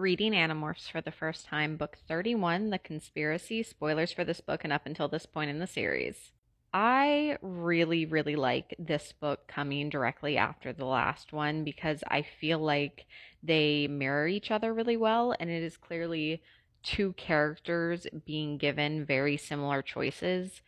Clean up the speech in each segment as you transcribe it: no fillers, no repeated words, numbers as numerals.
reading Animorphs for the first time, book 31, The Conspiracy. Spoilers for this book and up until this point in the series. I really, really like this book coming directly after the last one because I feel like they mirror each other really well, and it is clearly two characters being given very similar choices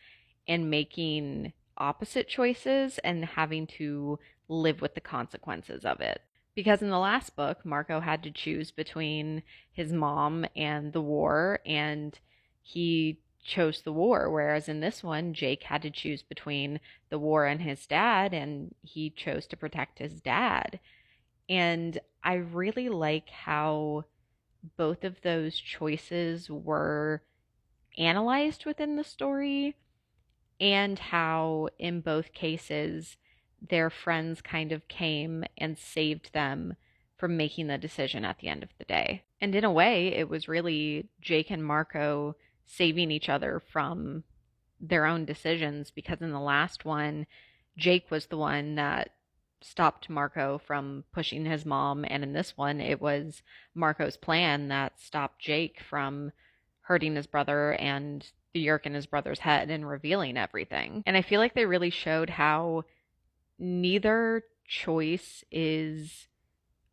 and making opposite choices and having to live with the consequences of it. Because in the last book, Marco had to choose between his mom and the war, and he chose the war. Whereas in this one, Jake had to choose between the war and his dad, and he chose to protect his dad. And I really like how both of those choices were analyzed within the story, and how in both cases their friends kind of came and saved them from making the decision at the end of the day. And in a way, it was really Jake and Marco saving each other from their own decisions, because in the last one, Jake was the one that stopped Marco from pushing his mom, and in this one, it was Marco's plan that stopped Jake from hurting his brother and the yerk in his brother's head and revealing everything. And I feel like they really showed how neither choice is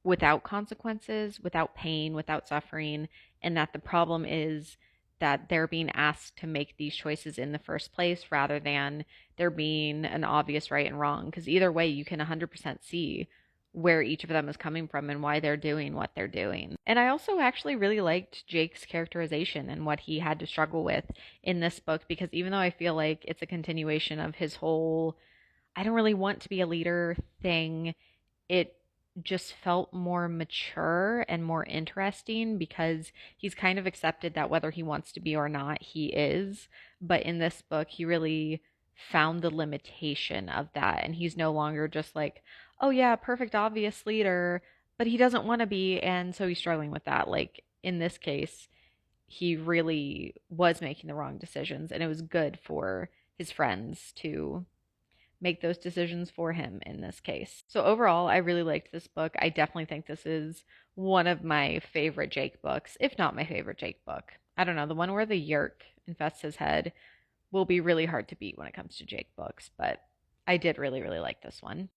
without consequences, without pain, without suffering, and that the problem is that they're being asked to make these choices in the first place rather than there being an obvious right and wrong. Because either way, you can 100% see where each of them is coming from and why they're doing what they're doing. And I also actually really liked Jake's characterization and what he had to struggle with in this book, because even though I feel like it's a continuation of his whole I don't really want to be a leader thing, it just felt more mature and more interesting because he's kind of accepted that whether he wants to be or not, he is. But in this book, he really found the limitation of that. And he's no longer just like, oh, yeah, perfect, obvious leader, but he doesn't want to be. And so he's struggling with that. Like in this case, he really was making the wrong decisions. And it was good for his friends to make those decisions for him in this case. So overall, I really liked this book. I definitely think this is one of my favorite Jake books, if not my favorite Jake book. I don't know, the one where the yerk infests his head will be really hard to beat when it comes to Jake books, but I did really, really like this one.